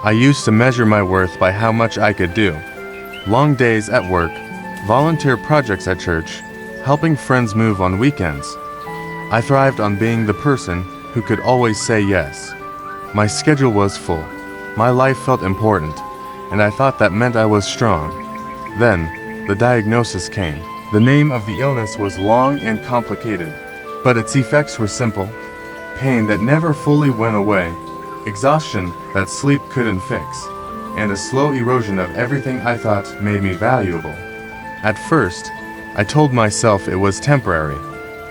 I used to measure my worth by how much I could do. Long days at work, volunteer projects at church, helping friends move on weekends. I thrived on being the person who could always say yes. My schedule was full. My life felt important, and I thought that meant I was strong. Then, the diagnosis came. The name of the illness was long and complicated, but its effects were simple. Pain that never fully went away, exhaustion that sleep couldn't fix, and a slow erosion of everything I thought made me valuable. At first, I told myself it was temporary.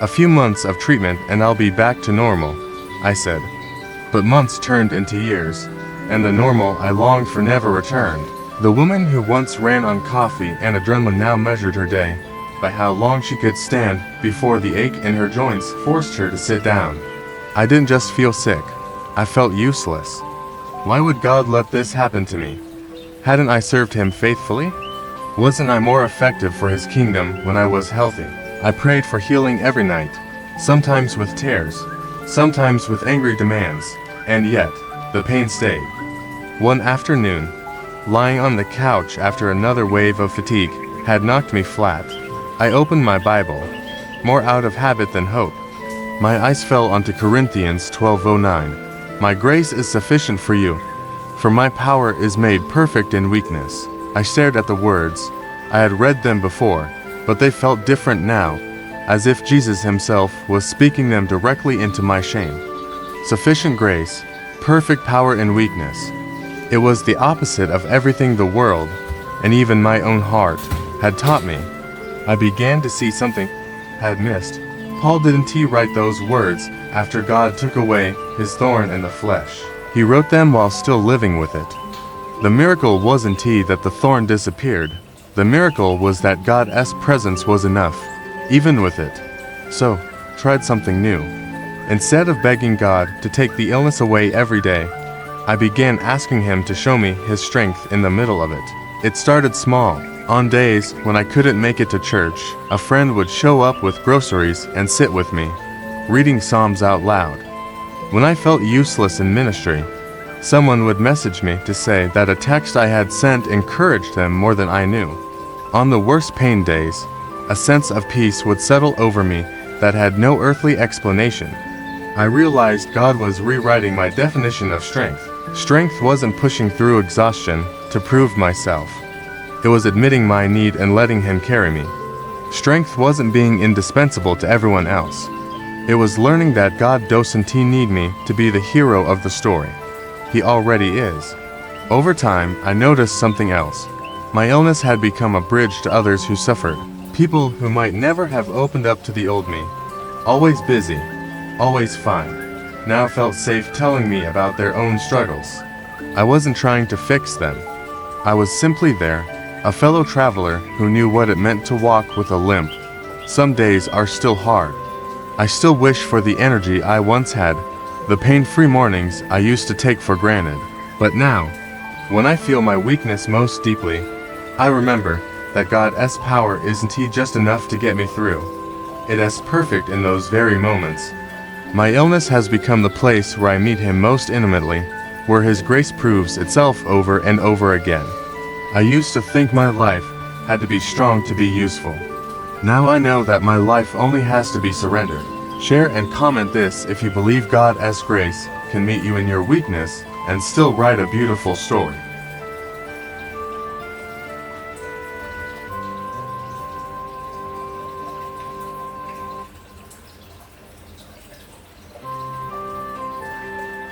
A few months of treatment and I'll be back to normal, I said. But months turned into years, and the normal I longed for never returned. The woman who once ran on coffee and adrenaline now measured her day by how long she could stand before the ache in her joints forced her to sit down. I didn't just feel sick, I felt useless. Why would God let this happen to me? Hadn't I served Him faithfully? Wasn't I more effective for His kingdom when I was healthy? I prayed for healing every night, sometimes with tears, sometimes with angry demands, and yet, the pain stayed. One afternoon, lying on the couch after another wave of fatigue had knocked me flat, I opened my Bible, more out of habit than hope. My eyes fell onto Corinthians 12:09. My grace is sufficient for you, for my power is made perfect in weakness. I stared at the words. I had read them before, but they felt different now, as if Jesus Himself was speaking them directly into my shame. Sufficient grace, perfect power in weakness. It was the opposite of everything the world, and even my own heart, had taught me. I began to see something I had missed. Paul didn't write those words after God took away his thorn in the flesh. He wrote them while still living with it. The miracle wasn't that the thorn disappeared. The miracle was that God's presence was enough, even with it. So, tried something new. Instead of begging God to take the illness away every day, I began asking Him to show me His strength in the middle of it. It started small. On days when I couldn't make it to church, a friend would show up with groceries and sit with me, reading Psalms out loud. When I felt useless in ministry, someone would message me to say that a text I had sent encouraged them more than I knew. On the worst pain days, a sense of peace would settle over me that had no earthly explanation. I realized God was rewriting my definition of strength. Strength wasn't pushing through exhaustion to prove myself. It was admitting my need and letting Him carry me. Strength wasn't being indispensable to everyone else. It was learning that God doesn't need me to be the hero of the story. He already is. Over time, I noticed something else. My illness had become a bridge to others who suffered. People who might never have opened up to the old me, always busy, always fine, now felt safe telling me about their own struggles. I wasn't trying to fix them. I was simply there, a fellow traveler who knew what it meant to walk with a limp. Some days are still hard. I still wish for the energy I once had, the pain-free mornings I used to take for granted. But now, when I feel my weakness most deeply, I remember that God's power isn't just enough to get me through. It is perfect in those very moments. My illness has become the place where I meet Him most intimately, where His grace proves itself over and over again. I used to think my life had to be strong to be useful. Now I know that my life only has to be surrendered. Share and comment this if you believe God's grace can meet you in your weakness and still write a beautiful story.